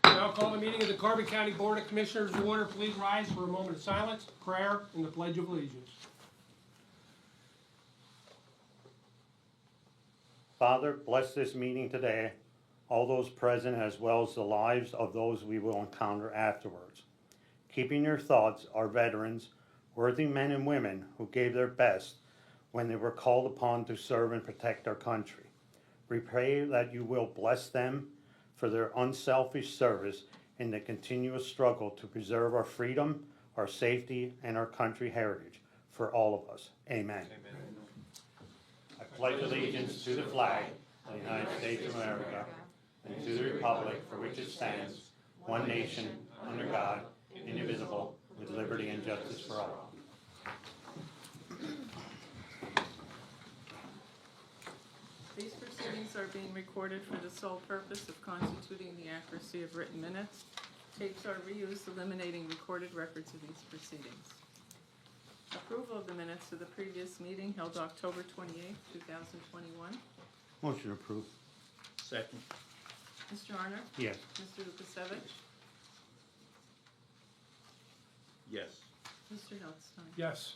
Now call the meeting of the Carbon County Board of Commissioners to order. Please rise for a moment of silence, prayer, and the Pledge of Allegiance. Father, bless this meeting today, all those present as well as the lives of those we will encounter afterwards. Keep in your thoughts our veterans, worthy men and women who gave their best when they were called upon to serve and protect our country. We pray that you will bless them for their unselfish service in the continuous struggle to preserve our freedom, our safety, and our country heritage for all of us. Amen. Amen. I pledge allegiance to the flag of the United States of America and to the republic for which it stands, one nation, under God, indivisible, with liberty and justice for all. These proceedings are being recorded for the sole purpose of constituting the accuracy of written minutes. Tapes are reused, eliminating recorded records of these proceedings. Approval of the minutes of the previous meeting held October 28th, 2021. Motion approved. Second. Mr. Arner? Yes. Mr. Lukasevich? Yes. Mr. Hiltstein? Yes.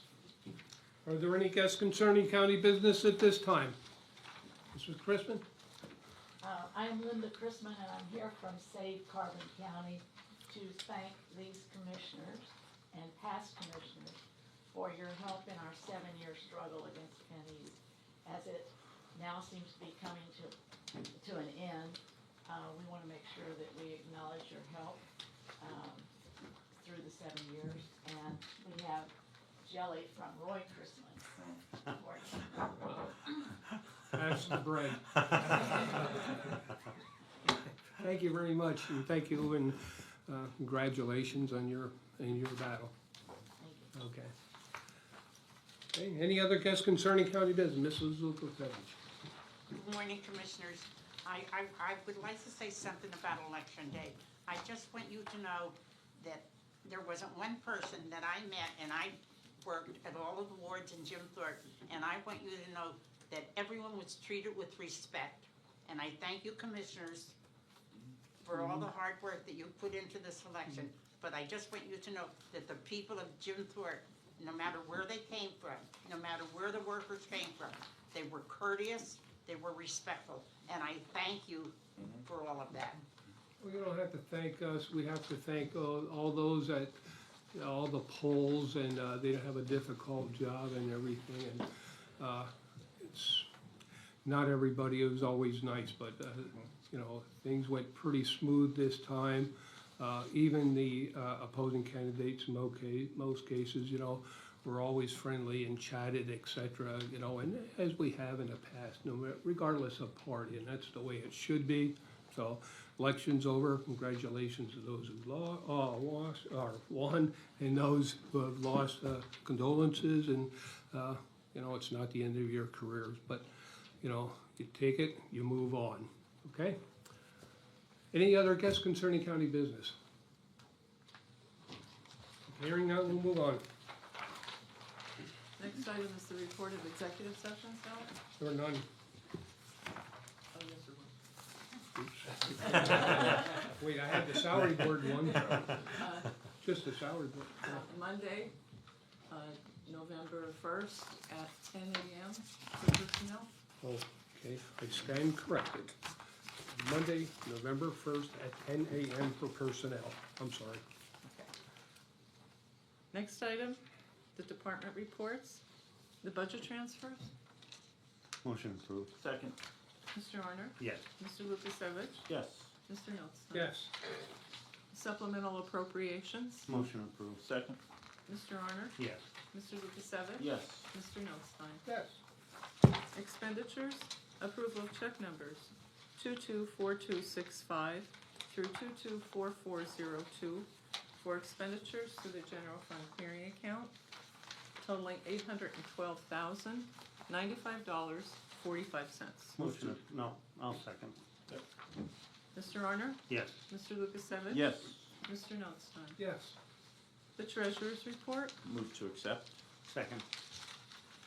Are there any guests concerning county business at this time? Mrs. Chrisman? I'm Linda Chrisman, and I'm here from Save Carbon County to thank these commissioners and past commissioners for your help in our 7-year struggle against pennies. As it now seems to be coming to an end, we want to make sure that we acknowledge your help through the 7 years. And we have jelly from Roy Chrisman for you. Pass the bread. Thank you very much, and thank you, and congratulations on your battle. Thank you. Okay. Okay. Any other guests concerning county business? Mrs. Lukasevich. Good morning, Commissioners. I would like to say something about Election Day. I just want you to know that there wasn't one person that I met, and I worked at all of the wards in Jim Thorpe, and I want you to know that everyone was treated with respect. And I thank you, Commissioners, for all the hard work that you put into this election. But I just want you to know that the people of Jim Thorpe, no matter where they came from, no matter where the workers came from, they were courteous, they were respectful, and I thank you for all of that. Well, you don't have to thank us. We have to thank all those at all the polls, and they have a difficult job and everything. And it's not everybody is always nice, but you know, things went pretty smooth this time. Even the opposing candidates, in most cases, you know, were always friendly and chatted, etc. You know, and as we have in the past, regardless of party, and that's the way it should be. So, election's over. Congratulations to those who won, and those who have lost. Condolences, and you know, it's not the end of your careers, but you know, you take it, you move on. Okay. Any other guests concerning county business? Hearing none, we'll move on. Next item is the report of executive session, Sally. There are none. Wait, I had the salary board one, just the salary board. Monday, November 1st at 10 a.m. for personnel. Okay, I stand corrected. Monday, November 1st at 10 a.m. for personnel. I'm sorry. Next item, the department reports, the budget transfers. Motion approved. Second. Mr. Arner? Yes. Mr. Lukasevich? Yes. Mr. Notstein? Yes. Supplemental appropriations. Motion approved. Second. Mr. Arner? Yes. Mr. Lukasevich? Yes. Mr. Notstein? Yes. Expenditures, approval of check numbers 224265 through 224402 for expenditures to the general fund clearing account totaling $812,095.45. Motion, no, I'll second. Mr. Arner? Yes. Mr. Lukasevich? Yes. Mr. Notstein? Yes. The treasurer's report, Move to accept. Second.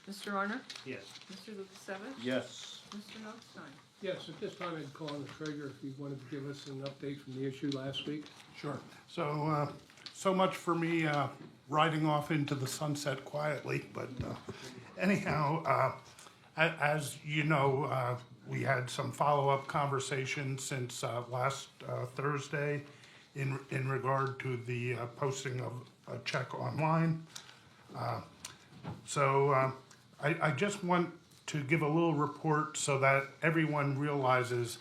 Mr. Arner? Yes. Mr. Lukasevich? Yes. Mr. Notstein? Yes, at this time I'd call on the treasurer if he wanted to give us an update from the issue last week. Sure. So, so much for me riding off into the sunset quietly, but anyhow, as you know, we had some follow-up conversations since last Thursday in regard to the posting of a check online. So I just want to give a little report so that everyone realizes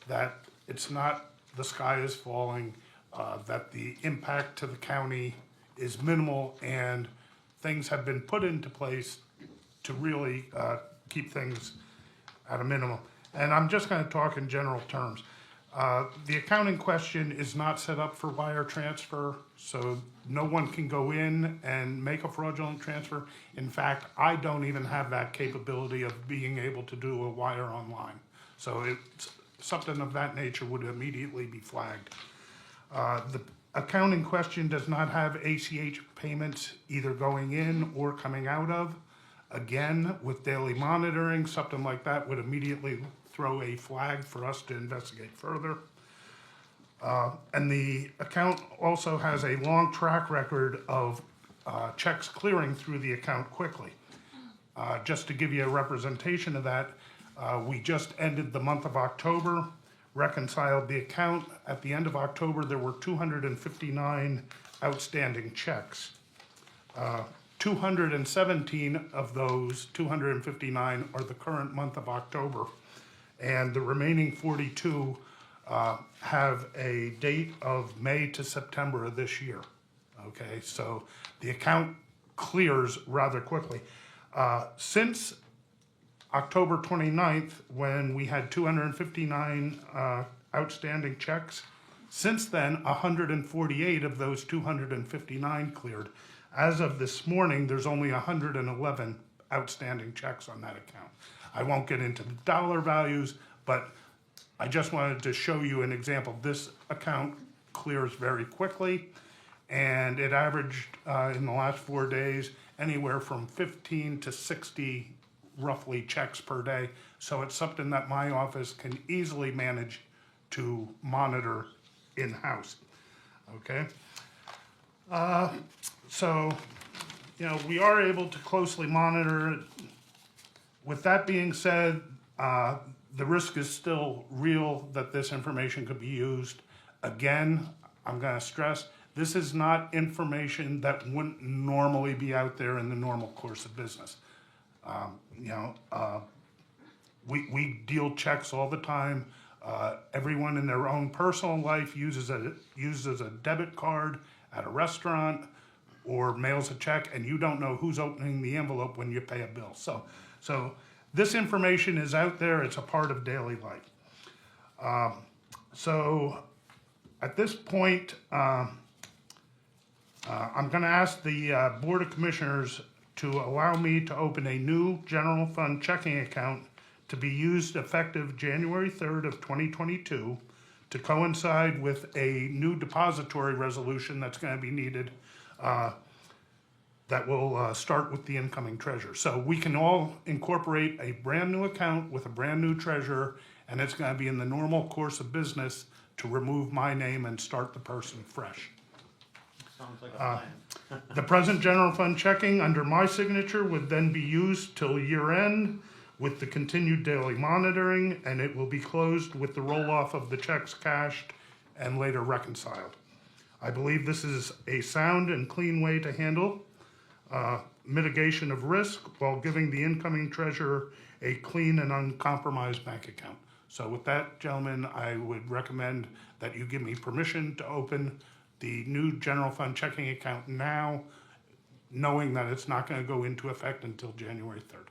that it's not the sky is falling, that the impact to the county is minimal, and things have been put into place to really keep things at a minimum. And I'm just going to talk in general terms. The account in question is not set up for wire transfer, so no one can go in and make a fraudulent transfer. In fact, I don't even have that capability of being able to do a wire online. So it's something of that nature would immediately be flagged. The account in question does not have ACH payments either going in or coming out of. Again, with daily monitoring, something like that would immediately throw a flag for us to investigate further. And the account also has a long track record of checks clearing through the account quickly. Just to give you a representation of that, we just ended the month of October, reconciled the account. At the end of October, there were 259 outstanding checks. 217 of those 259 are the current month of October, and the remaining 42 have a date of May to September of this year. Okay, so the account clears rather quickly. Since October 29th, when we had 259 outstanding checks, since then, 148 of those 259 cleared. As of this morning, there's only 111 outstanding checks on that account. I won't get into the dollar values, but I just wanted to show you an example. This account clears very quickly, and it averaged in the last 4 days anywhere from 15 to 60 roughly checks per day. So it's something that my office can easily manage to monitor in-house. Okay. So, you know, we are able to closely monitor it. With that being said, the risk is still real that this information could be used. Again, I'm going to stress, this is not information that wouldn't normally be out there in the normal course of business. We deal checks all the time. Everyone in their own personal life uses a debit card at a restaurant or mails a check, and you don't know who's opening the envelope when you pay a bill. So this information is out there. It's a part of daily life. So at this point, I'm going to ask the Board of Commissioners to allow me to open a new general fund checking account to be used effective January 3rd of 2022 to coincide with a new depository resolution that's going to be needed that will start with the incoming treasurer. So we can all incorporate a brand new account with a brand new treasurer, and it's gonna be in the normal course of business to remove my name and start the person fresh. Sounds like a plan. The present general fund checking under my signature would then be used till year end with the continued daily monitoring, and it will be closed with the roll-off of the checks cashed and later reconciled. I believe this is a sound and clean way to handle mitigation of risk while giving the incoming treasurer a clean and uncompromised bank account. So with that, gentlemen, I would recommend that you give me permission to open the new general fund checking account now, knowing that it's not gonna go into effect until January 3rd.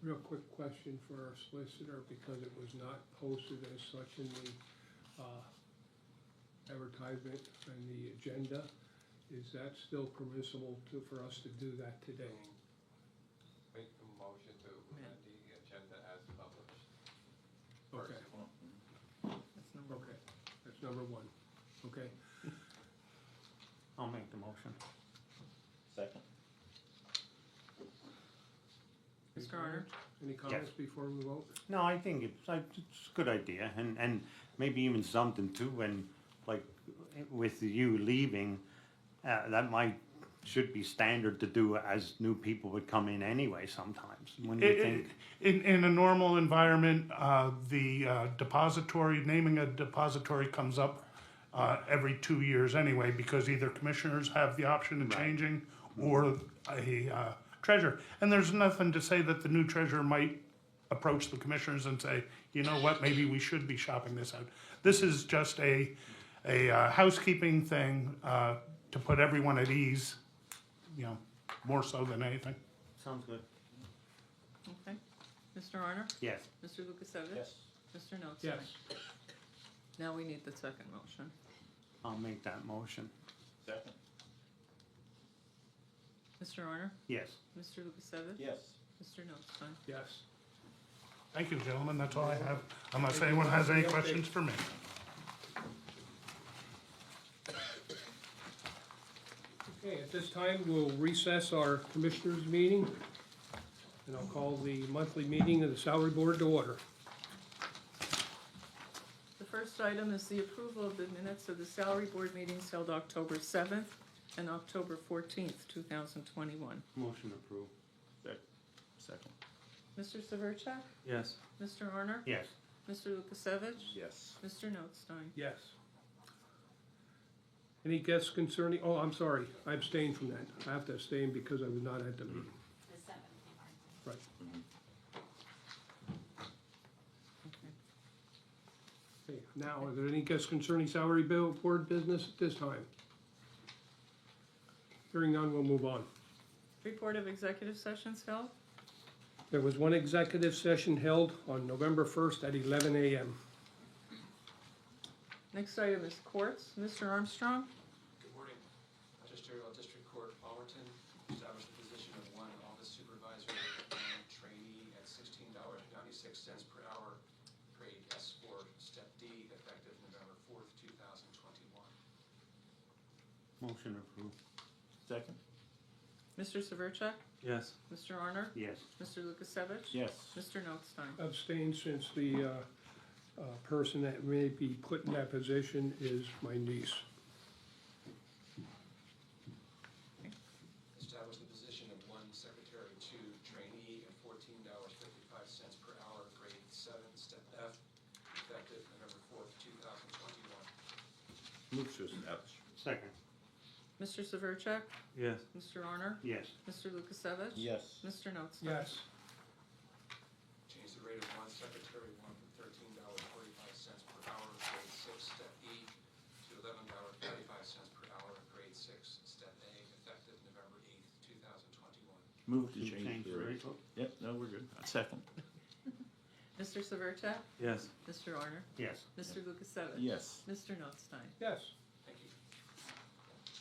Real quick question for our solicitor, because it was not posted as such in the advertisement and the agenda. Is that still permissible for us to do that today? Make the motion to amend the agenda as published. Okay, That's number one. okay, that's number one, okay. I'll make the motion. Second. Mr. Arner? Any comments before we vote? No, I think it's a good idea, and maybe even something too, when, like, with you leaving, that should be standard to do as new people would come in anyway sometimes, when you think. In a normal environment, the depository, naming a depository comes up every 2 years anyway, because either commissioners have the option of Right. changing or a treasurer. And there's nothing to say that the new treasurer might approach the commissioners and say, you know what, maybe we should be shopping this out. This is just a housekeeping thing to put everyone at ease, you know, more so than anything. Sounds good. Okay. Mr. Arner? Yes. Mr. Lukasevich? Yes. Mr. Notstein? Yes. Now we need the second motion. I'll make that motion. Second. Mr. Arner? Yes. Mr. Lukasevich? Yes. Mr. Notstein? Yes. Thank you, gentlemen, that's all I have, unless anyone has any questions for me. Okay, at this time, we'll recess our commissioners' meeting, and I'll call the monthly meeting of the salary board to order. The first item is the approval of the minutes of the salary board meetings held October 7th and October 14th, 2021. Motion approved. Second. Mr. Severcek? Yes. Mr. Arner? Yes. Mr. Lukasevich? Yes. Mr. Notstein? Yes. Any guests concerning, oh, I'm sorry, I abstained from that. I have to abstain because I was not at the meeting. The seventh. Right. Okay, now, are there any guests concerning salary board business at this time? Hearing none, we'll move on. Report of executive sessions held. There was one executive session held on November 1st at 11 a.m. Next item is courts. Mr. Armstrong? Good morning. Magisterial District Court, Palmerton, established the position of one office supervisor and trainee at $16.96 per hour, grade S4, step D, effective November 4th, 2021. Motion approved. Second. Mr. Severcek? Yes. Mr. Arner? Yes. Mr. Lukasevich? Yes. Mr. Notstein? Abstain since the person that may be put in that position is my niece. Established the position of one secretary, two trainee at $14.55 per hour, grade 7, step F, effective November 4th, 2021. Move to establish. Second. Mr. Severcek? Yes. Mr. Arner? Yes. Mr. Lukasevich? Yes. Mr. Notstein? Yes. Change the rate of one secretary, one from $13.45 per hour, grade 6, step E, to $11.35 per hour, grade 6, step A, effective November 8th, 2021. Move to You change change the the rate. rate? Yep, no, we're good. Second. Mr. Severcek? Yes. Mr. Arner? Yes. Mr. Lukasevich? Yes. Mr. Notstein? Yes. Thank you.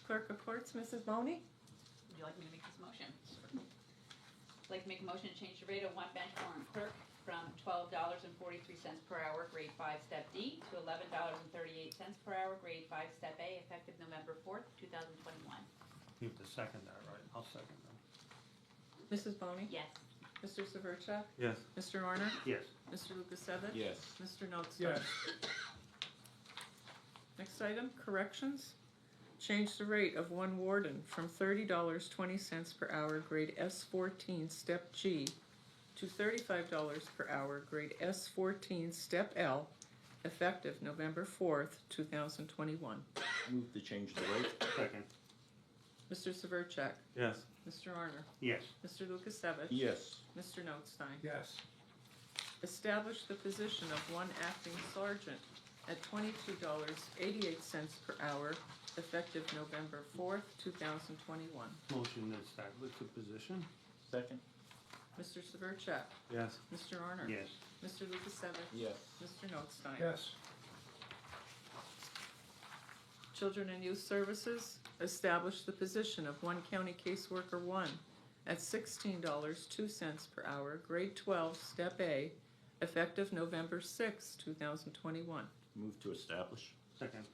Clerk of Courts, Mrs. Boney? Would you like me to make this motion? I'd like to make a motion to change the rate of one bench warrant clerk from $12.43 per hour, grade 5, step D, to $11.38 per hour, grade 5, step A, effective November 4th, 2021. You have to second that, right? I'll second that. Mrs. Boney? Yes. Mr. Severcek? Yes. Mr. Honor? Yes. Mr. Lukasevich? Yes. Mr. Notstein? Yes. Next item, corrections. Change the rate of one warden from $30.20 per hour, grade S14, step G, to $35 per hour, grade S14, step L, effective November 4th, 2021. Move to change the rate. Second. Mr. Severcek? Yes. Mr. Honor? Yes. Mr. Lukasevich? Yes. Mr. Notstein? Yes. Establish the position of one acting sergeant at $22.88 per hour, effective November 4th, 2021. Motion to establish the position. Second. Mr. Severcek? Yes. Mr. Honor? Yes. Mr. Lukasevich? Yes. Mr. Notstein? Yes. Children and Youth Services, establish the position of one county caseworker one at $16.02 per hour, grade 12, step A, effective November 6, 2021. Move to establish. Second.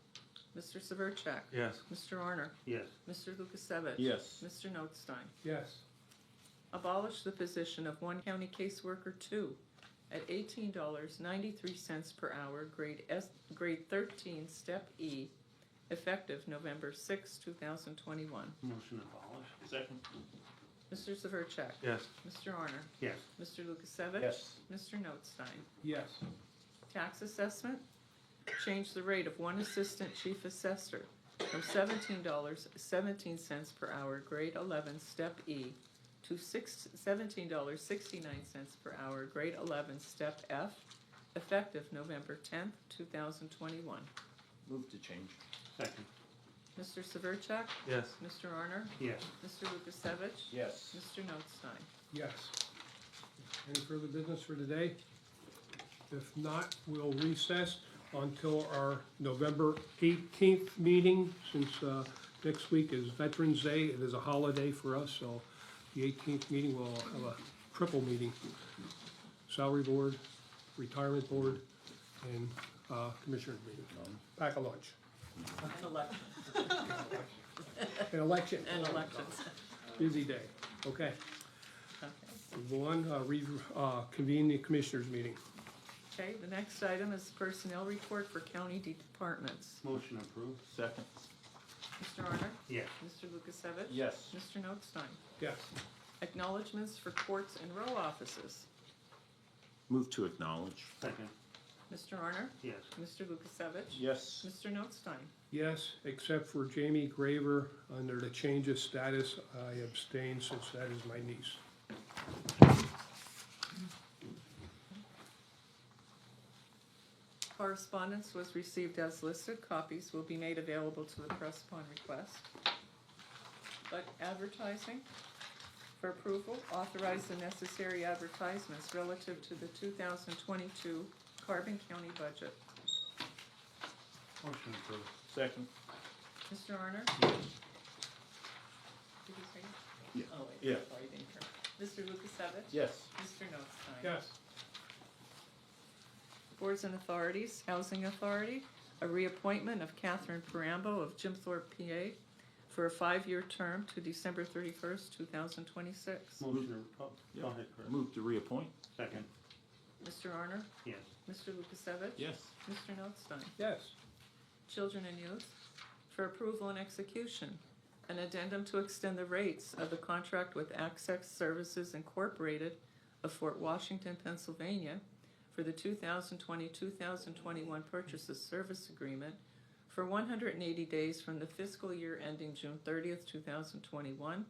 Mr. Severcek? Yes. Mr. Honor? Yes. Mr. Lukasevich? Yes. Mr. Notstein? Yes. Abolish the position of one county caseworker two at $18.93 per hour, grade 13, step E, effective November 6, 2021. Motion abolished. Second. Mr. Severcek? Yes. Mr. Honor? Yes. Mr. Lukasevich? Yes. Mr. Notstein? Yes. Tax assessment, change the rate of one assistant chief assessor from $17.17 per hour, grade 11, step E, to $17.69 per hour, grade 11, step F, effective November 10th, 2021. Move to change. Second. Mr. Severcek? Yes. Mr. Honor? Yes. Mr. Lukasevich? Yes. Mr. Notstein? Yes. Any further business for today? If not, we'll recess until our November 18th meeting, since next week is Veterans Day. It is a holiday for us, so the 18th meeting, we'll have a triple meeting. Salary Board, Retirement Board, and Commissioners meeting. Pack a lunch. And elections. An election. And elections. Busy day. Okay. Okay. We'll go on, convene the Commissioners meeting. Okay, the next item is personnel report for county departments. Motion approved. Second. Mr. Honor? Yes. Mr. Lukasevich? Yes. Mr. Notstein? Yes. Acknowledgements for courts and row offices. Move to acknowledge. Second. Mr. Honor? Yes. Mr. Lukasevich? Yes. Mr. Notstein? Yes, except for Jamie Graver, under the change of status, I abstain since that is my niece. Correspondence was received as listed. Copies will be made available to the press upon request. But advertising, for approval, authorize the necessary advertisements relative to the 2022 Carbon County budget. Motion approved. Second. Mr. Honor? Yes. Did you say? Yeah. Oh, wait, Yeah. sorry, I didn't hear. Mr. Lukasevich? Yes. Mr. Notstein? Yes. Boards and authorities, Housing Authority, a reappointment of Catherine Parambo of Jim Thorpe, PA, for a 5-year term to December 31st, 2026. Motion, go ahead, Chris. Move to reappoint. Second. Mr. Honor? Yes. Mr. Lukasevich? Yes. Mr. Notstein? Yes. Children and Youth, for approval and execution, an addendum to extend the rates of the contract with Access Services Incorporated of Fort Washington, Pennsylvania, for the 2020-2021 Purchases Service Agreement for 180 days from the fiscal year ending June 30th, 2021,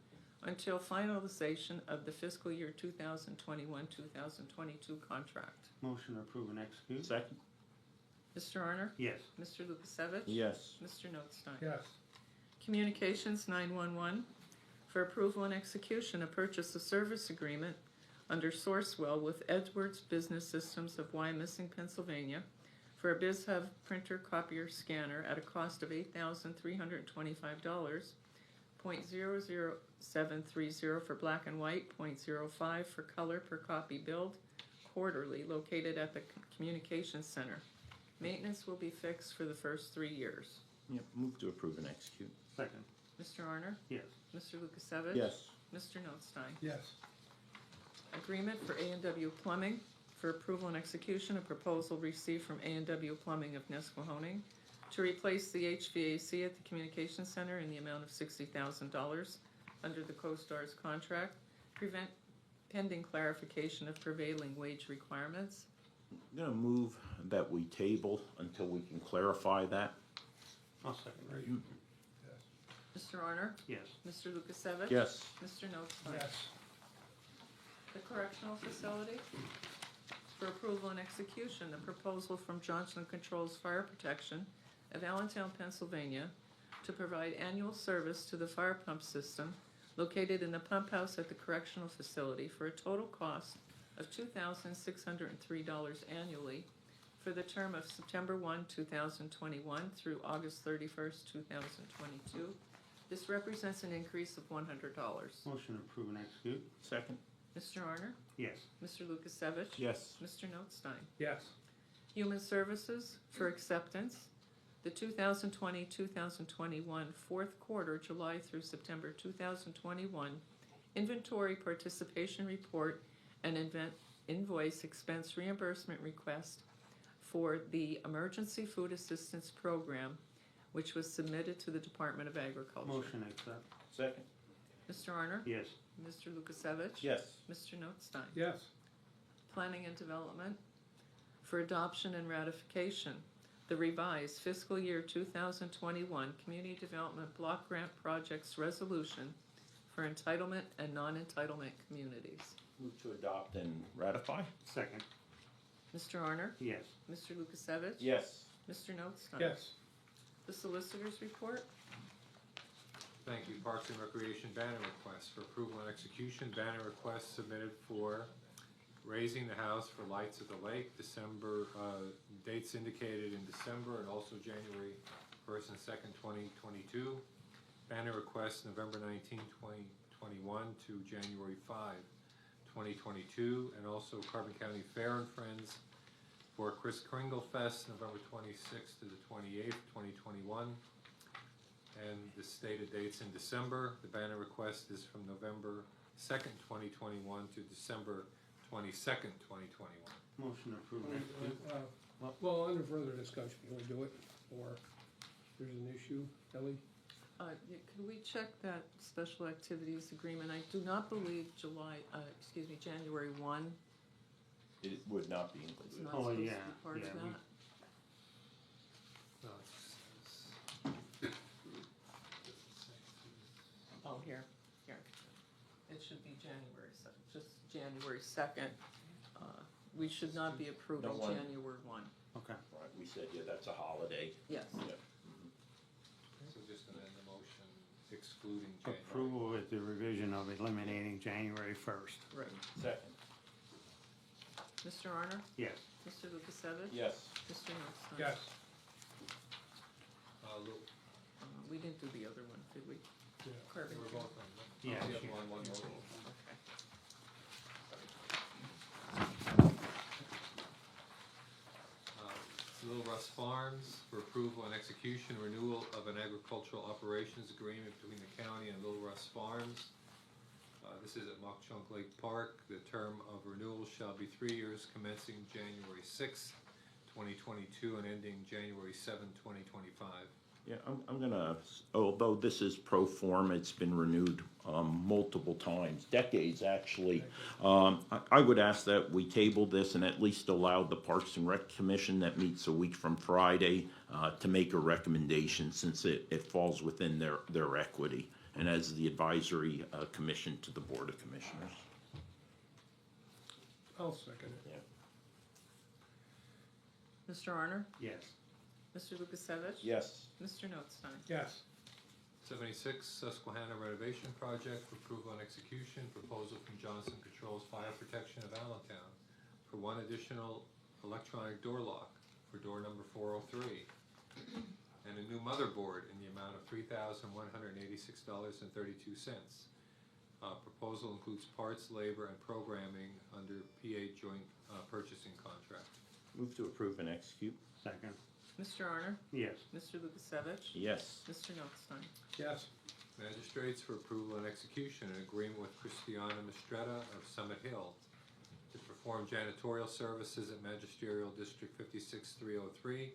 until finalization of the fiscal year 2021-2022 contract. Motion approved and execute. Second. Mr. Honor? Yes. Mr. Lukasevich? Yes. Mr. Notstein? Yes. Communications 911 for approval and execution of purchase of service agreement under Sourcewell with Edwards Business Systems of Wyomissing, Pennsylvania for a BizHub printer copier scanner at a cost of $8,325, .00730 for black and white, .05 for color per copy billed quarterly, located at the Communications Center. Maintenance will be fixed for the first 3 years. Yep. Move to approve and execute. Second. Mr. Honor? Yes. Mr. Lukasevich? Yes. Mr. Notstein? Yes. Agreement for A&W Plumbing for approval and execution, a proposal received from A&W Plumbing of Nesquehoning to replace the HVAC at the Communications Center in the amount of $60,000 under the CoStar's contract, pending clarification of prevailing wage requirements. I'm gonna move that we table until we can clarify that. I'll second. Right. Mr. Honor? Yes. Mr. Lukasevich? Yes. Mr. Notstein? Yes. The correctional facility for approval and execution, a proposal from Johnson Controls Fire Protection of Allentown, Pennsylvania, to provide annual service to the fire pump system located in the pump house at the correctional facility for a total cost of $2,603 annually for the term of September 1, 2021 through August 31st, 2022. This represents an increase of $100. Motion to approve and execute. Second? Mr. Honor? Yes. Mr. Lukasevich? Yes. Mr. Notstein? Yes. Human Services for acceptance, the 2020-2021 fourth quarter, July through September 2021, inventory participation report and invoice expense reimbursement request for the Emergency Food Assistance Program, which was submitted to the Department of Agriculture. Motion accept. Second? Mr. Arner? Yes. Mr. Lukasevich? Yes. Mr. Notstein? Yes. Planning and Development for adoption and ratification, the revised fiscal year 2021 Community Development Block Grant Projects Resolution for entitlement and non-entitlement communities. Move to adopt and ratify? Second. Mr. Arner? Yes. Mr. Lukasevich? Yes. Mr. Notstein? Yes. The Solicitor's Report? Thank you. Parks and Recreation banner request for approval and execution. Banner request submitted for raising the house for Lights at the Lake, December, dates indicated in December and also January 1st and 2nd, 2022. Banner request November 19, 2021 to January 5, 2022. And also Carbon County Fair and Friends for Kris Kringle Fest, November 26th to the 28th, 2021. And the stated dates in December. The banner request is from November 2nd, 2021 to December 22nd, 2021. Motion to approve and execute. Well, under further discussion, can we do it, or there's an issue, Ellie? Could we check that special activities agreement? I do not believe January 1 It would not be is included. not Oh, supposed to be yeah, part of yeah, that. No, Oh, here. It should be January 2nd, just January 2nd. We should not be approving No one. January 1. Okay. Right, we said, yeah, that's a holiday. Yes. Yeah. So just amend the motion excluding January. Approval with the revision of eliminating January 1st. Right. Second? Mr. Arner? Yes. Mr. Lukasevich? Yes. Mr. Notstein? Yes. We didn't do the other one, did we? Yeah. Carbon. We're both on, Yeah, the other sure. one motion. Okay. Little Russ Farms for approval and execution, renewal of an agricultural operations agreement between the county and Little Russ Farms. This is at Mock Chunk Lake Park. The term of renewal shall be 3 years commencing January 6th, 2022 and ending January 7th, 2025. Yeah, I'm gonna, although this is pro forma, it's been renewed multiple times, decades actually. I would ask that we table this and at least allow the Parks and Rec Commission that meets a week from Friday to make a recommendation, since it falls within their equity and as the advisory commission to the Board of Commissioners. I'll second it. Mr. Arner? Yes. Mr. Lukasevich? Yes. Mr. Notstein? Yes. 76, Susquehanna renovation project for approval and execution, proposal from Johnson Controls Fire Protection of Allentown for one additional electronic door lock for door number 403, and a new motherboard in the amount of $3,186.32. Proposal includes parts, labor, and programming under PA joint purchasing contract. Move to approve and execute. Second. Mr. Arner? Yes. Mr. Lukasevich? Yes. Mr. Notstein? Yes. Magistrates for approval and execution, an agreement with Christiana Mistretta of Summit Hill to perform janitorial services at Magisterial District 56303,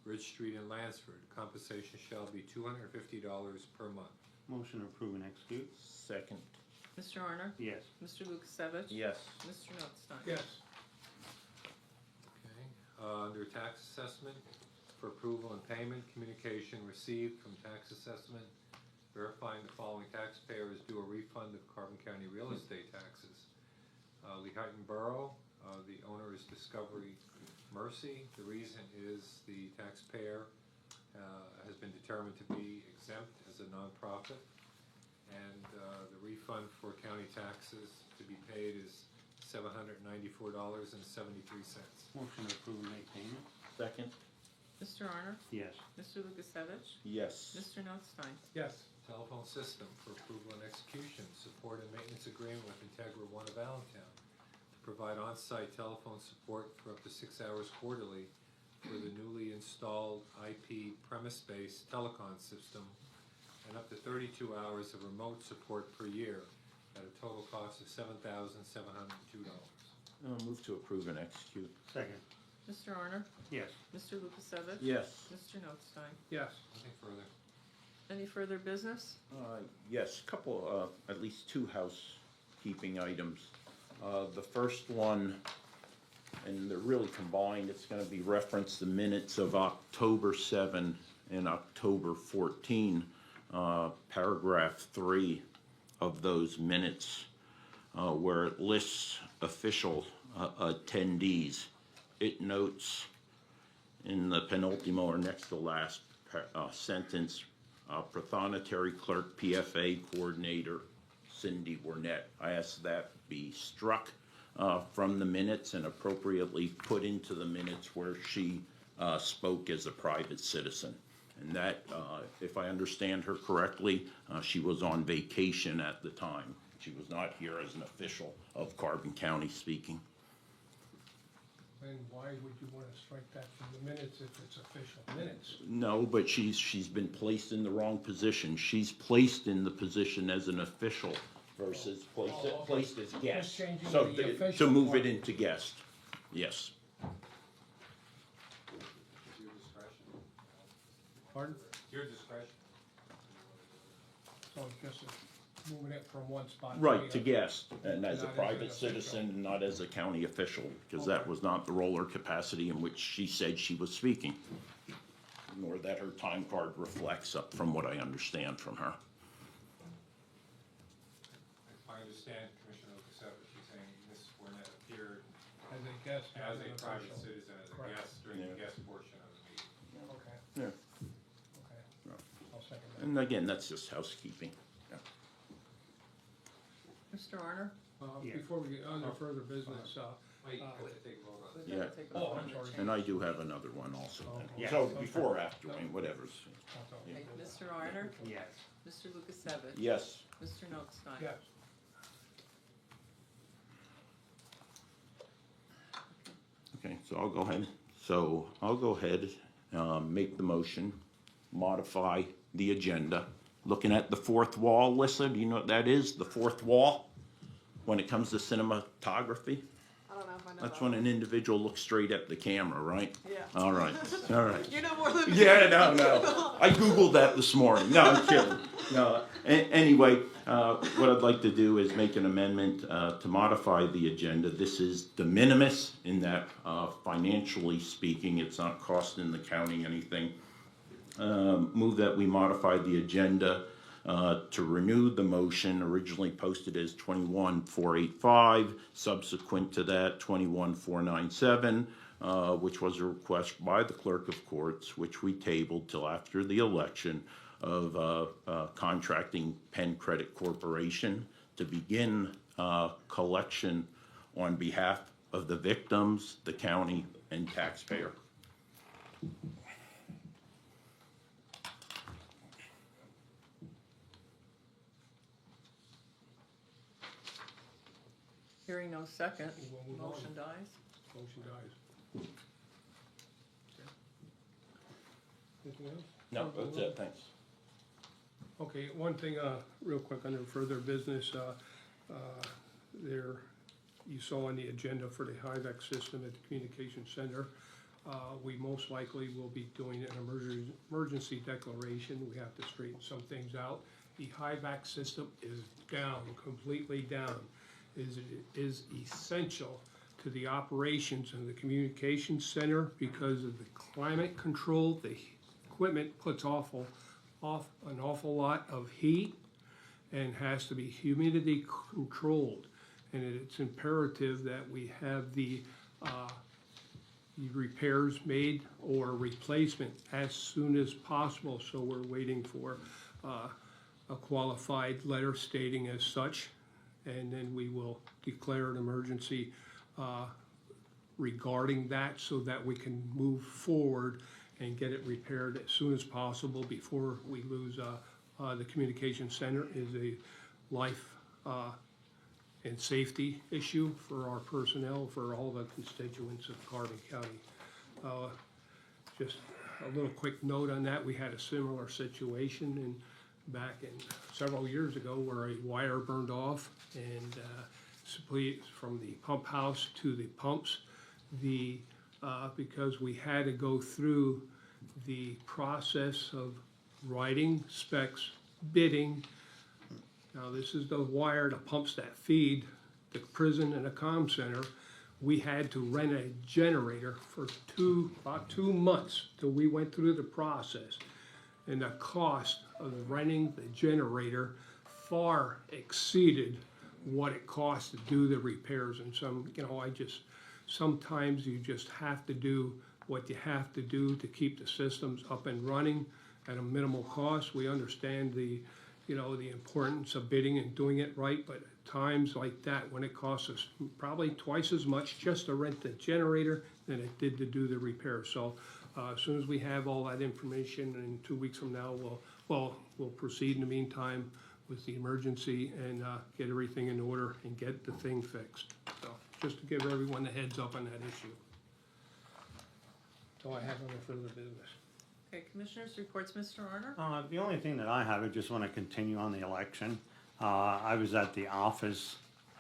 Ridge Street in Lansford. Compensation shall be $250 per month. Motion to approve and execute? Second. Mr. Arner? Yes. Mr. Lukasevich? Yes. Mr. Notstein? Yes. Okay, under tax assessment, for approval and payment, communication received from tax assessment verifying the following taxpayer is due a refund of Carbon County real estate taxes. Lehighton Borough, the owner is Discovery Mercy. The reason is the taxpayer has been determined to be exempt as a nonprofit, and the refund for county taxes to be paid is $794.73. Motion to approve and make payment? Second. Mr. Arner? Yes. Mr. Lukasevich? Yes. Mr. Notstein? Yes. Telephone system for approval and execution, support and maintenance agreement with Integra One of Allentown to provide on-site telephone support for up to 6 hours quarterly for the newly installed IP premise-based telecom system and up to 32 hours of remote support per year at a total cost of $7,702. Move to approve and execute. Second? Mr. Arner? Yes. Mr. Lukasevich? Yes. Mr. Notstein? Yes. Nothing further. Any further business? Yes, couple, at least two housekeeping items. The first one, and they're really combined, it's gonna be reference the minutes of October 7 and October 14, paragraph 3 of those minutes, where it lists official attendees. It notes in the penultimo or next to last sentence, Prothonotary Clerk, PFA Coordinator, Cindy Wernet. I ask that be struck from the minutes and appropriately put into the minutes where she spoke as a private citizen. And that, if I understand her correctly, she was on vacation at the time. She was not here as an official of Carbon County speaking. And why would you want to strike that from the minutes if it's official minutes? No, but she's been placed in the wrong position. She's placed in the position as an official versus placed as guest. Just changing So the to official move part. it into guest, yes. It's your discretion. Pardon? Your discretion. So it's just moving it from one spot. Right, the to other. guest, and as a Not as an private official. citizen, not as a county official, because that was not the role or capacity in which she said she was speaking. Nor that her time card reflects up from what I understand from her. I understand Commissioner Lukasevich, she's saying Ms. Wernet appeared As a guest, as an a private official. citizen, as a Correct. guest during the Yeah. guest portion of the meeting. Okay, Yeah. okay. I'll second that. And again, that's just housekeeping. Mr. Arner? Yeah. Before we get on to further business, Wait, you have to take a vote on it. We've got Yeah. to take a Oh, vote I'm on the sorry. change. And I do have another one also. then. Yeah. So before or after, I mean, whatever's. Okay, Mr. Arner? Yes. Mr. Lukasevich? Yes. Mr. Notstein? yes. Okay, so I'll go ahead, make the motion, modify the agenda. Looking at the fourth wall, Lissa, do you know what that is? The fourth wall? When it comes to cinematography? I don't know if I know That's that when one. an individual looks straight at the camera, right? Yeah. All right, all right. You know more than me. Yeah, no. I Googled that this morning. No, I'm kidding. No. Anyway, what I'd like to do is make an amendment to modify the agenda. This is de minimis in that financially speaking, it's not costing the county anything. Move that we modify the agenda to renew the motion originally posted as 21-485, subsequent to that 21-497, which was a request by the clerk of courts, which we tabled till after the election, of contracting Penn Credit Corporation to begin collection on behalf of the victims, the county, and taxpayer. Hearing no second, We'll move on. motion dies. Motion dies. Okay. Anything else? No, that's it, thanks. Okay, one thing, real quick under further business, there, you saw on the agenda for the HIVAC system at the communication center. We most likely will be doing an emergency declaration. We have to straighten some things out. The HIVAC system is down, completely down. Is essential to the operations of the communication center because of the climate control. The equipment puts off an awful lot of heat and has to be humidity controlled. And it's imperative that we have the repairs made or replacement as soon as possible. So we're waiting for a qualified letter stating as such, and then we will declare an emergency regarding that so that we can move forward and get it repaired as soon as possible before we lose the communication center. Is a life and safety issue for our personnel, for all the constituents of Carbon County. Just a little quick note on that, we had a similar situation back in several years ago where a wire burned off and from the pump house to the pumps. Because we had to go through the process of writing specs, bidding. Now this is the wire, the pumps that feed the prison and the comm center. We had to rent a generator for about 2 months till we went through the process. And the cost of renting the generator far exceeded what it cost to do the repairs. And sometimes you just have to do what you have to do to keep the systems up and running at a minimal cost. We understand the importance of bidding and doing it right, but at times like that, when it costs us probably twice as much just to rent the generator than it did to do the repair. So as soon as we have all that information, and 2 weeks from now, we'll proceed in the meantime with the emergency and get everything in order and get the thing fixed. So just to give everyone a heads up on that issue. So I have no further business. Okay, Commissioners' reports, Mr. Arner? The only thing that I have, I just want to continue on the election. I was at the office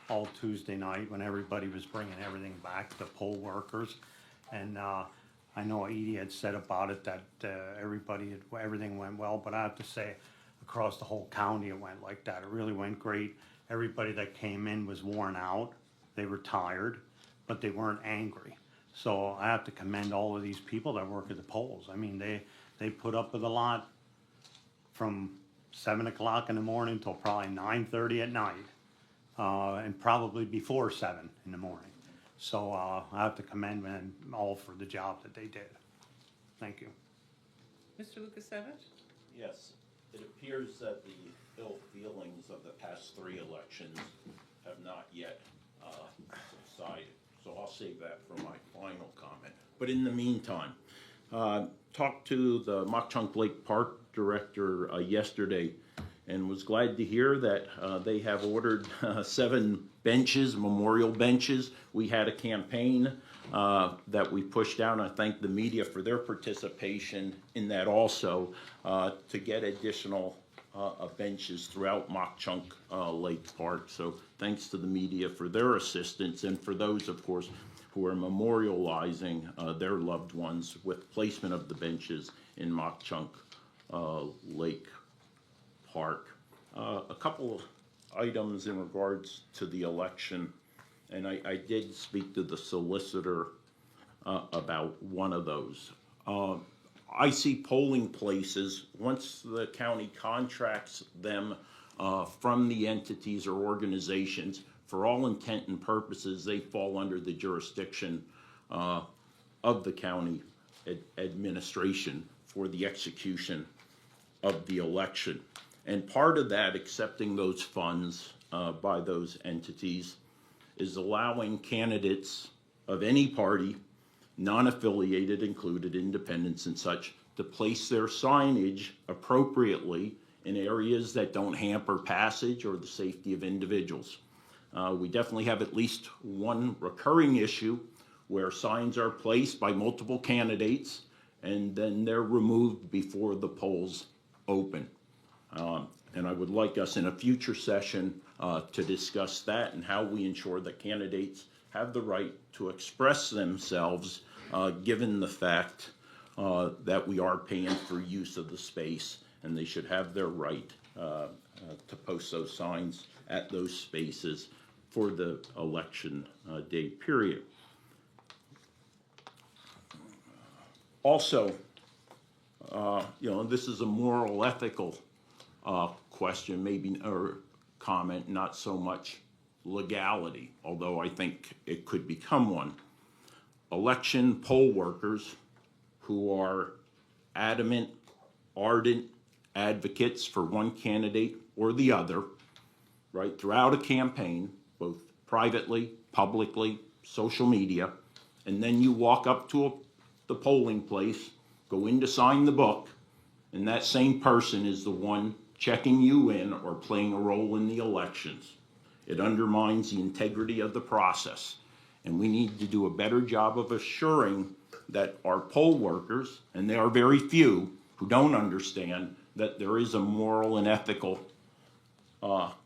all Tuesday night when everybody was bringing everything back, the poll workers. And I know Edie had said about it that everything went well, but I have to say, across the whole county it went like that. It really went great. Everybody that came in was worn out. They were tired, but they weren't angry. So I have to commend all of these people that work at the polls. I mean, they put up with a lot from 7 o'clock in the morning till probably 9:30 at night, and probably before 7 in the morning. So I have to commend them all for the job that they did. Thank you. Mr. Lukasevich? Yes, it appears that the ill feelings of the past 3 elections have not yet subsided. So I'll save that for my final comment. But in the meantime, talked to the Mock Chunk Lake Park director yesterday and was glad to hear that they have ordered 7 benches, memorial benches. We had a campaign that we pushed out, and I thank the media for their participation in that also, to get additional benches throughout Mock Chunk Lake Park. So thanks to the media for their assistance, and for those, of course, who are memorializing their loved ones with placement of the benches in Mock Chunk Lake Park. A couple of items in regards to the election, and I did speak to the solicitor about one of those. I see polling places, once the county contracts them from the entities or organizations, for all intent and purposes, they fall under the jurisdiction of the county administration for the execution of the election. And part of that, accepting those funds by those entities, is allowing candidates of any party, non-affiliated included, independents and such, to place their signage appropriately in areas that don't hamper passage or the safety of individuals. We definitely have at least one recurring issue where signs are placed by multiple candidates and then they're removed before the polls open. And I would like us in a future session to discuss that and how we ensure that candidates have the right to express themselves, given the fact that we are paying for use of the space, and they should have their right to post those signs at those spaces for the election day period. Also, this is a moral, ethical question, maybe, or comment, not so much legality, although I think it could become one. Election poll workers who are adamant, ardent advocates for one candidate or the other, right, throughout a campaign, both privately, publicly, social media, and then you walk up to the polling place, go in to sign the book, and that same person is the one checking you in or playing a role in the elections. It undermines the integrity of the process, and we need to do a better job of assuring that our poll workers, and there are very few who don't understand that there is a moral and ethical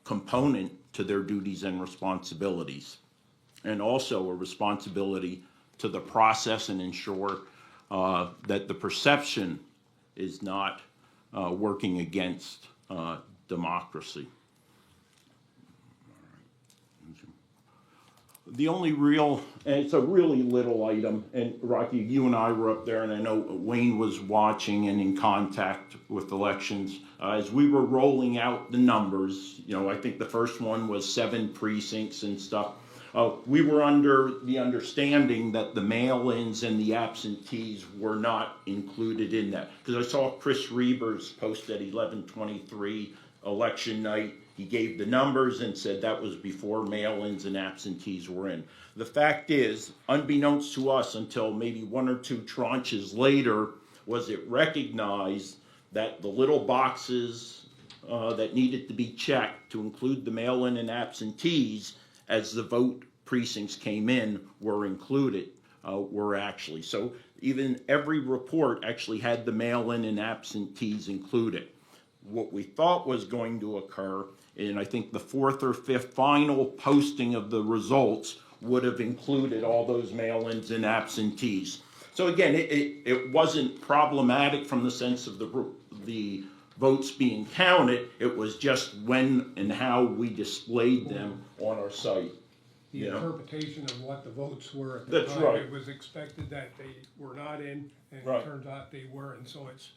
component to their duties and responsibilities, and also a responsibility to the process and ensure that the perception is not working against democracy. The only real, and it's a really little item, and Rocky, you and I were up there, and I know Wayne was watching and in contact with elections. As we were rolling out the numbers, I think the first one was 7 precincts and stuff. We were under the understanding that the mail-ins and the absentees were not included in that. Because I saw Chris Reber's post at 11:23 election night. He gave the numbers and said that was before mail-ins and absentees were in. The fact is, unbeknownst to us until maybe 1 or 2 tranches later, was it recognized that the little boxes that needed to be checked to include the mail-in and absentees as the vote precincts came in were included, were actually. So even every report actually had the mail-in and absentees included. What we thought was going to occur, and I think the 4th or 5th final posting of the results would have included all those mail-ins and absentees. So again, it wasn't problematic from the sense of the votes being counted. It was just when and how we displayed them on our site. The interpretation of what the votes were at the That's time. right. It was expected that they were not in, and Right. it turns out they were, and so it's.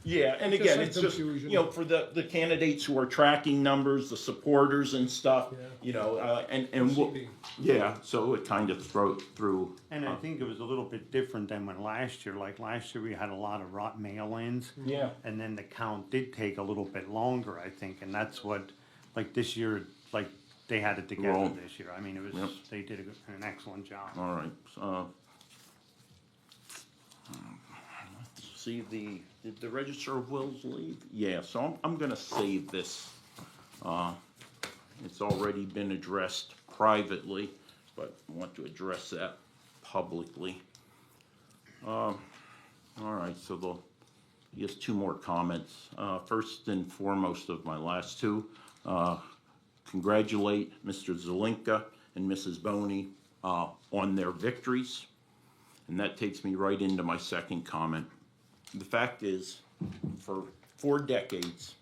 Yeah, and Just again, like it's just, confusion. for the candidates who are tracking numbers, the supporters and stuff, and we'll, Receiving. yeah, so it kind of through. And I think it was a little bit different than when last year, like last year we had a lot of mail-ins. Yeah. And then the count did take a little bit longer, I think, and that's what, like this year, like they had it together Well, this year. I mean, it was, yep. they did an excellent job. All right, see, did the Register of Wills leave? Yeah, so I'm gonna save this. It's already been addressed privately, but I want to address that publicly. All right, so just 2 more comments. First and foremost of my last 2, congratulate Mr. Zelinka and Mrs. Boney on their victories. And that takes me right into my second comment. The fact is, for 4 decades,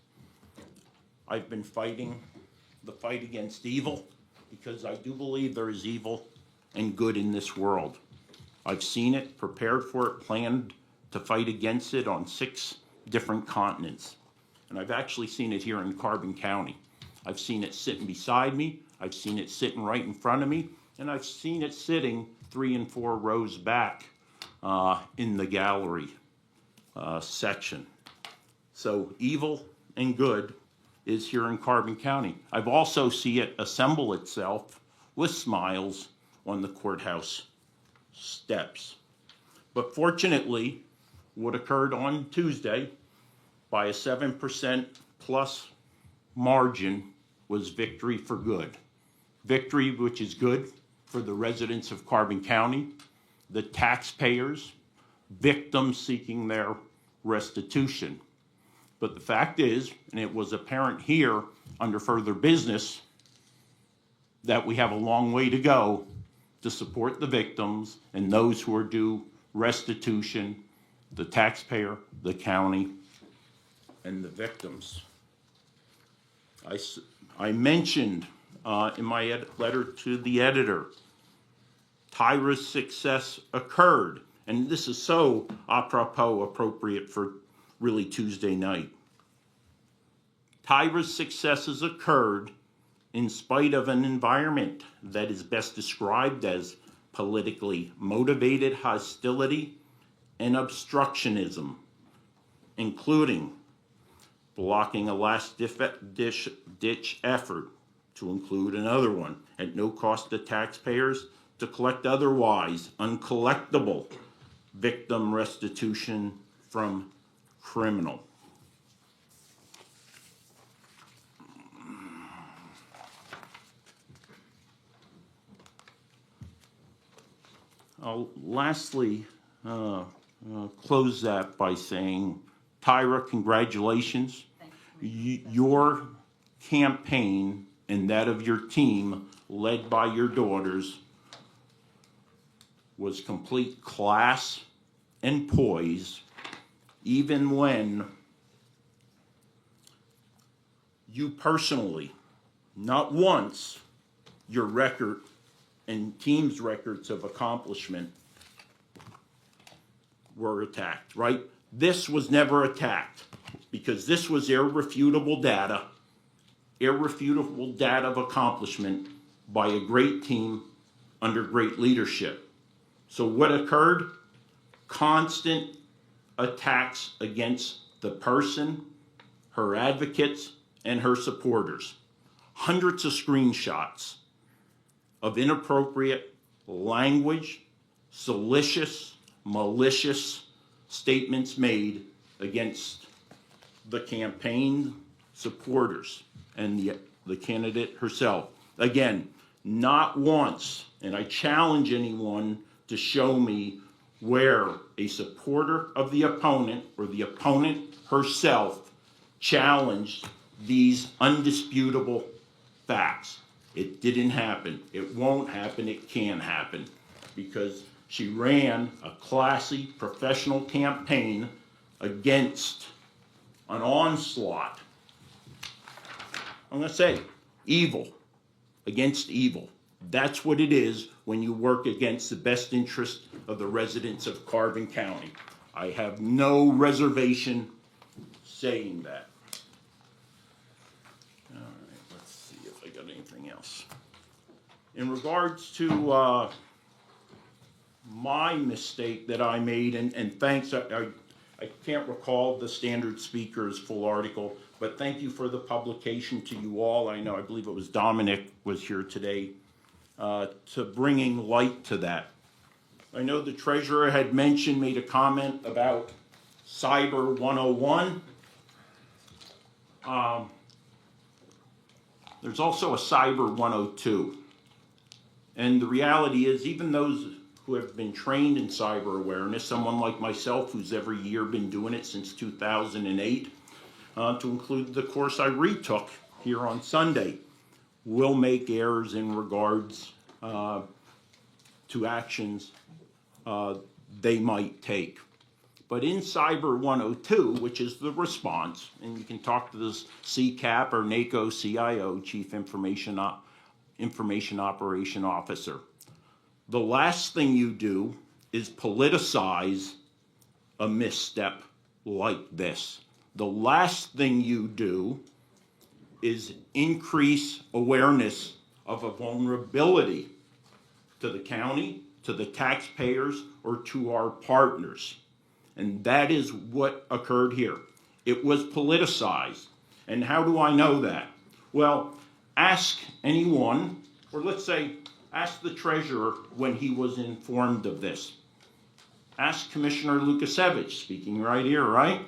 I've been fighting the fight against evil, because I do believe there is evil and good in this world. I've seen it, prepared for it, planned to fight against it on 6 different continents. And I've actually seen it here in Carbon County. I've seen it sitting beside me, I've seen it sitting right in front of me, and I've seen it sitting 3 and 4 rows back in the gallery section. So evil and good is here in Carbon County. I've also seen it assemble itself with smiles on the courthouse steps. But fortunately, what occurred on Tuesday, by a 7% plus margin, was victory for good. Victory which is good for the residents of Carbon County, the taxpayers, victims seeking their restitution. But the fact is, and it was apparent here under further business, that we have a long way to go to support the victims and those who are due restitution, the taxpayer, the county, and the victims. I mentioned in my letter to the editor, Tyra's success occurred, and this is so apropos appropriate for really Tuesday night. Tyra's successes occurred in spite of an environment that is best described as politically motivated hostility and obstructionism, including blocking a last-ditch effort to include another one at no cost to taxpayers to collect otherwise uncollectible victim restitution from criminal. I'll lastly close that by saying, Tyra, congratulations. Your campaign and that of your team, led by your daughters, was complete class and poise, even when you personally, not once, your record and team's records of accomplishment were attacked, right? This was never attacked because this was irrefutable data of accomplishment by a great team under great leadership. So what occurred? Constant attacks against the person, her advocates, and her supporters. Hundreds of screenshots of inappropriate language, salacious, malicious statements made against the campaign supporters and the candidate herself. Again, not once, and I challenge anyone to show me where a supporter of the opponent or the opponent herself challenged these undisputable facts. It didn't happen. It won't happen. It can happen because she ran a classy, professional campaign against an onslaught. I'm going to say evil, against evil. That's what it is when you work against the best interest of the residents of Carbon County. I have no reservation saying that. All right, let's see if I got anything else. In regards to my mistake that I made, and thanks, I can't recall the Standard Speaker's full article, but thank you for the publication to you all. I believe it was Dominic was here today to bringing light to that. I know the treasurer had made a comment about Cyber 101. There's also a Cyber 102. And the reality is, even those who have been trained in cyber awareness, someone like myself who's every year been doing it since 2008, to include the course I retook here on Sunday, will make errors in regards to actions they might take. But in Cyber 102, which is the response, and you can talk to this CCAP or NACO CIO, Chief Information Operation Officer, the last thing you do is politicize a misstep like this. The last thing you do is increase awareness of a vulnerability to the county, to the taxpayers, or to our partners. And that is what occurred here. It was politicized. And how do I know that? Well, ask anyone, or let's say, ask the treasurer when he was informed of this. Ask Commissioner Lukasevich, speaking right here, right?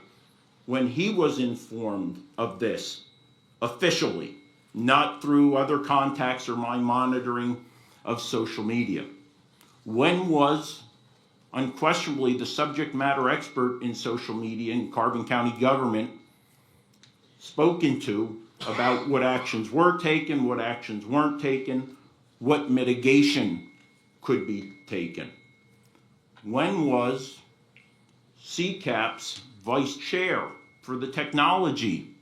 When he was informed of this, officially, not through other contacts or my monitoring of social media. When was unquestionably the subject matter expert in social media in Carbon County government spoken to about what actions were taken, what actions weren't taken, what mitigation could be taken. When was CCAP's vice chair for the technology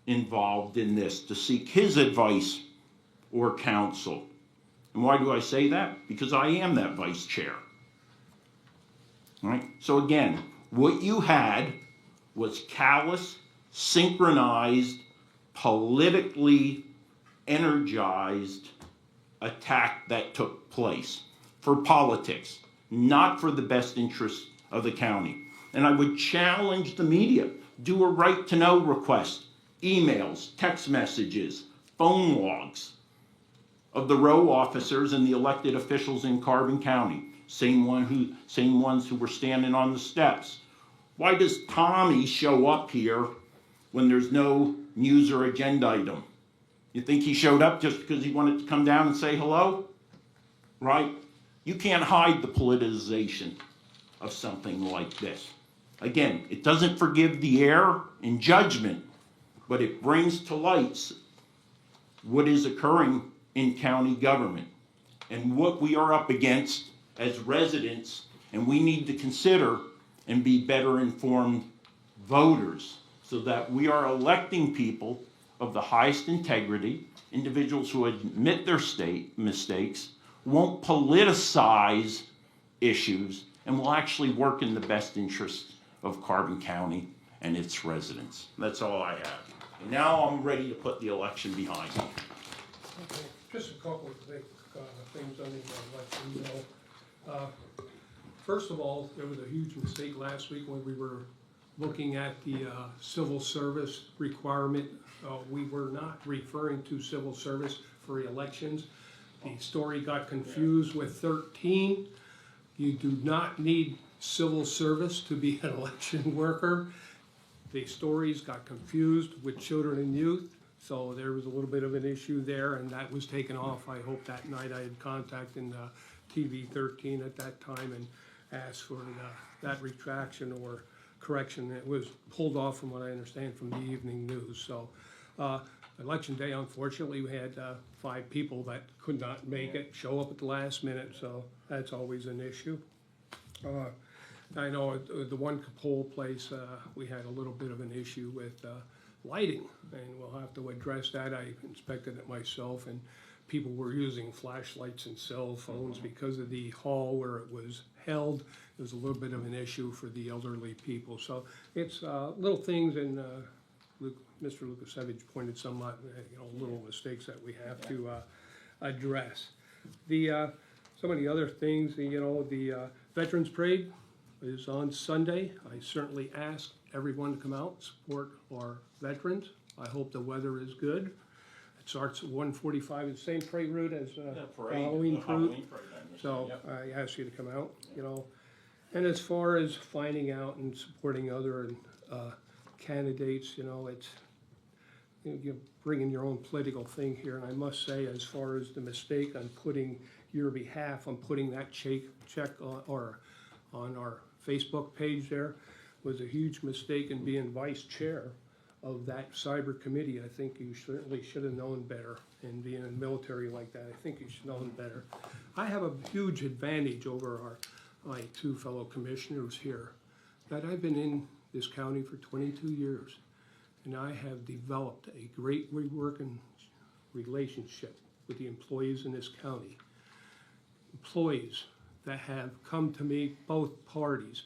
involved in this to seek his advice or counsel? And why do I say that? Because I am that vice chair. All right? So again, what you had was callous, synchronized, politically energized attack that took place for politics, not for the best interests of the county. And I would challenge the media, do a right to know request, emails, text messages, phone logs of the row officers and the elected officials in Carbon County, same ones who were standing on the steps. Why does Tommy show up here when there's no news or agenda item? You think he showed up just because he wanted to come down and say hello? Right? You can't hide the politicization of something like this. Again, it doesn't forgive the error in judgment, but it brings to light what is occurring in county government and what we are up against as residents, and we need to consider and be better informed voters so that we are electing people of the highest integrity, individuals who admit their mistakes, won't politicize issues, and will actually work in the best interest of Carbon County and its residents. That's all I have. And now I'm ready to put the election behind me. Okay, just a couple of things on the election bill. First of all, there was a huge mistake last week when we were looking at the civil service requirement. We were not referring to civil service for elections. The story got confused with 13. You do not need civil service to be an election worker. The stories got confused with children and youth, so there was a little bit of an issue there, and that was taken off. I hope that night I had contacted TV 13 at that time and asked for that retraction or correction. It was pulled off from what I understand from the evening news. So election day, unfortunately, we had 5 people that could not make it, show up at the last minute, so that's always an issue. I know at the one poll place, we had a little bit of an issue with lighting, and we'll have to address that. I inspected it myself, and people were using flashlights and cell phones because of the hall where it was held. It was a little bit of an issue for the elderly people. So it's little things, and Mr. Lukasevich pointed some out, little mistakes that we have to address. Some of the other things, the Veterans Parade is on Sunday. I certainly ask everyone to come out and support our veterans. I hope the weather is good. It starts at 1:45, the same parade route as Halloween parade. So I ask you to come out, And as far as finding out and supporting other candidates, it's you're bringing your own political thing here. And I must say, as far as the mistake on putting your behalf, on putting that check on our Facebook page there, was a huge mistake in being vice chair of that cyber committee. I think you certainly should have known better, and being in the military like that, I think you should have known better. I have a huge advantage over my 2 fellow commissioners here, that I've been in this county for 22 years, and I have developed a great working relationship with the employees in this county. Employees that have come to me, both parties,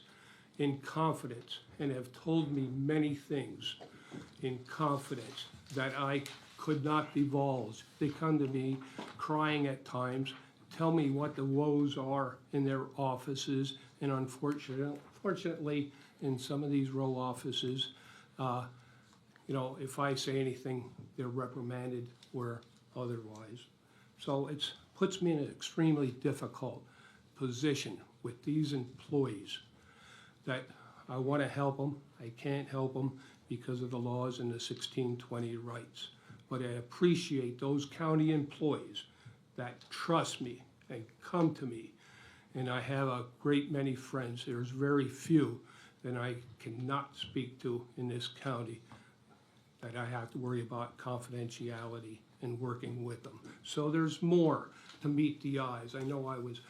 in confidence, and have told me many things in confidence that I could not divulge. They come to me crying at times, tell me what the woes are in their offices, and unfortunately, in some of these row offices, if I say anything, they're reprimanded or otherwise. So it puts me in an extremely difficult position with these employees that I want to help them. I can't help them because of the laws and the 1620 rights. But I appreciate those county employees that trust me and come to me. And I have a great many friends. There's very few that I cannot speak to in this county that I have to worry about confidentiality and working with them. So there's more to meet the eyes. I know I was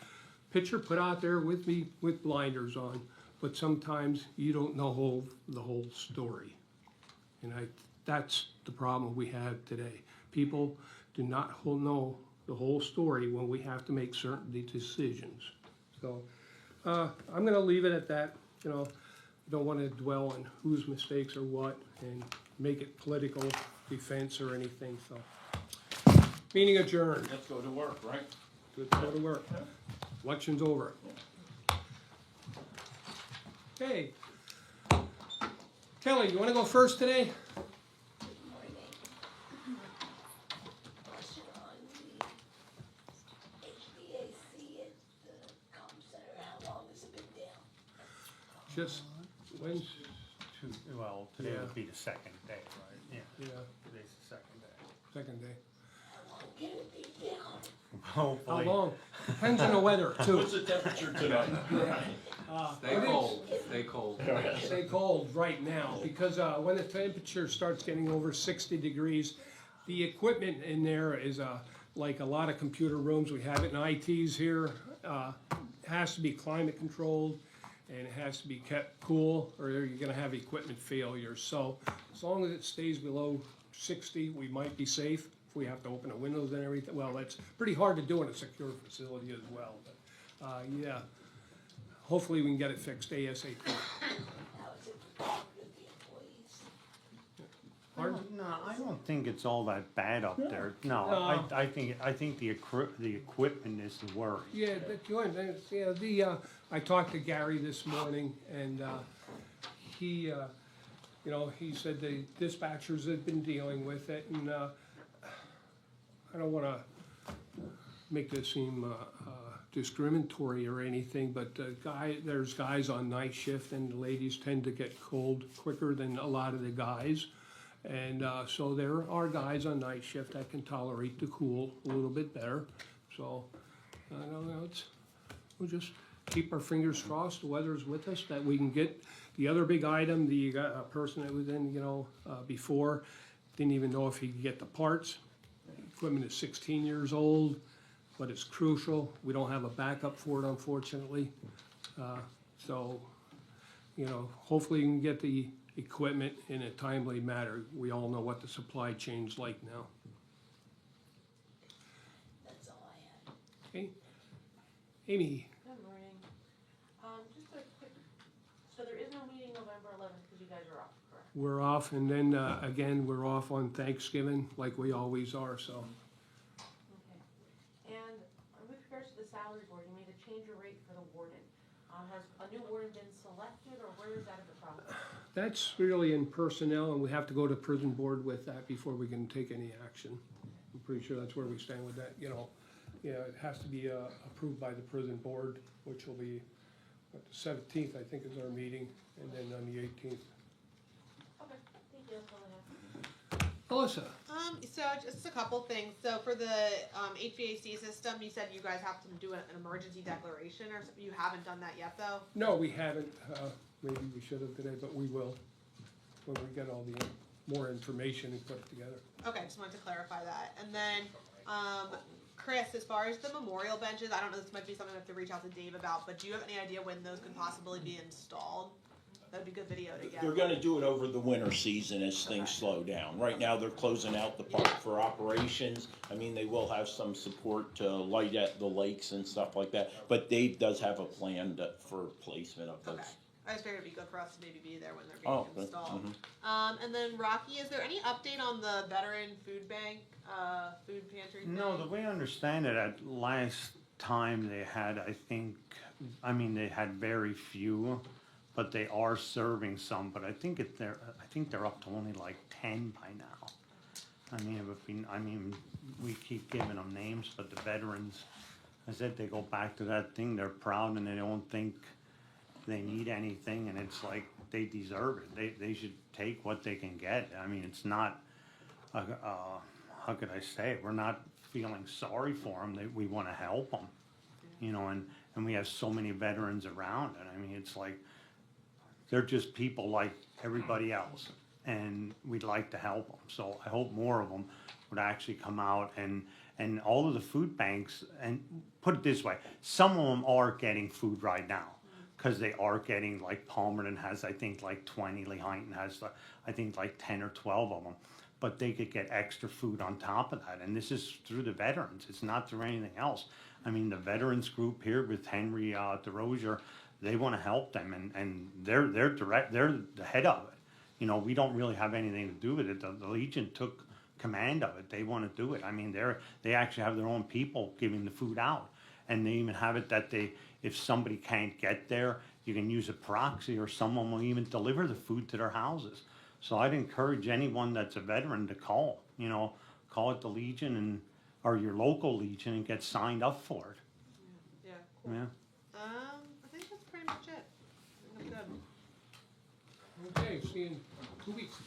picture put out there with me with blinders on, but sometimes you don't know the whole story. And that's the problem we have today. People do not know the whole story when we have to make certain decisions. So I'm gonna leave it at that. You know, don't want to dwell on whose mistakes or what and make it political defense or anything, so. Meeting adjourned. Let's go to work, right? Let's go to work. Election's over. Okay. Kelly, you wanna go first today? Question on the HVAC at the comm center, how long has it been down? Just, when's, Well, today Yeah. would be the second day, right? Yeah, yeah, today's the second day. second day. How long can it be down? How Hopefully. long? Depends on the weather too. What's the temperature tonight? Stay cold, stay cold. Stay cold right now, because when the temperature starts getting over 60 degrees, the equipment in there is like a lot of computer rooms, we have it in ITs here, has to be climate controlled, and it has to be kept cool, or you're gonna have equipment failures. So as long as it stays below 60, we might be safe. If we have to open the windows and everything, well, that's pretty hard to do in a secure facility as well, but yeah. Hopefully we can get it fixed ASAP. How is it with the employees? Pardon? No, I don't think it's all that bad up there. No, No. I think the equipment is the worry. Yeah, but good, yeah, I talked to Gary this morning, and, he, you know, he said the dispatchers have been dealing with it, and, I don't wanna make this seem, discriminatory or anything, but, there's guys on night shift, and the ladies tend to get cold quicker than a lot of the guys. And so there are guys on night shift that can tolerate the cool a little bit better. So, I don't know, we'll just keep our fingers crossed, the weather's with us, that we can get the other big item, the person that was in, you know, before, didn't even know if he could get the parts. Equipment is 16 years old, but it's crucial. We don't have a backup for it, unfortunately. So, you know, hopefully you can get the equipment in a timely manner. We all know what the supply chain's like now. That's all I had. Okay? Amy, Good morning. Just a quick, so there is no meeting November 11th because you guys are off, correct? we're off, and then, again, we're off on Thanksgiving, like we always are, so. Okay. And with regards to the salary board, you made a change of rate for the warden. Has a new warden been selected, or where is that in the process? That's really in personnel, and we have to go to prison board with that before we can take any action. I'm pretty sure that's where we stand with that, you know. Yeah, it has to be approved by the prison board, which will be, what, the 17th, I think, is our meeting, and then on the 18th. Okay, thank you, that's all I have. Alyssa, So just a couple things. So for the HVAC system, you said you guys have to do an emergency declaration or something. You haven't done that yet, though? no, we haven't, maybe we should have today, but we will, when we get all the more information and put it together. Okay, just wanted to clarify that. And then, Chris, as far as the memorial benches, I don't know, this might be something I have to reach out to Dave about, but do you have any idea when those could possibly be installed? That'd be good video to get. They're gonna do it over the winter season as things slow down. Right now, they're closing out the park for operations. I mean, they will have some support to light at the lakes and stuff like that, but Dave does have a plan for placement of those. Okay. I just figured it'd be good for us to maybe be there when they're Oh, being installed. mhm. And then Rocky, is there any update on the veteran food bank, food pantry thing? No, the way I understand it, at last time they had, they had very few, but they are serving some, but I think they're up to only like 10 by now. We keep giving them names, but the veterans, I said they go back to that thing, they're proud and they don't think they need anything, and it's like, they deserve it. They should take what they can get. I mean, it's not, how could I say it? We're not feeling sorry for them. We want to help them, you know, and we have so many veterans around, and I mean, it's like, they're just people like everybody else. and we'd like to help them. So I hope more of them would actually come out, and all of the food banks, and put it this way, some of them are getting food right now. Because they are getting, like Palmerton has, I think, like 20, Lehighton has, I think, like 10 or 12 of them. But they could get extra food on top of that. And this is through the veterans. It's not through anything else. I mean, the veterans group here with Henry DeRosier, they want to help them. And they're the head of it. You know, we don't really have anything to do with it. The Legion took command of it. They want to do it. I mean, they actually have their own people giving the food out. And they even have it that if somebody can't get there, you can use a proxy, or someone will even deliver the food to their houses. So I'd encourage anyone that's a veteran to call it the Legion or your local Legion, and get signed up for it. Yeah, cool. Yeah. I think that's pretty much it. I think I'm good. Okay, see you in 2 weeks.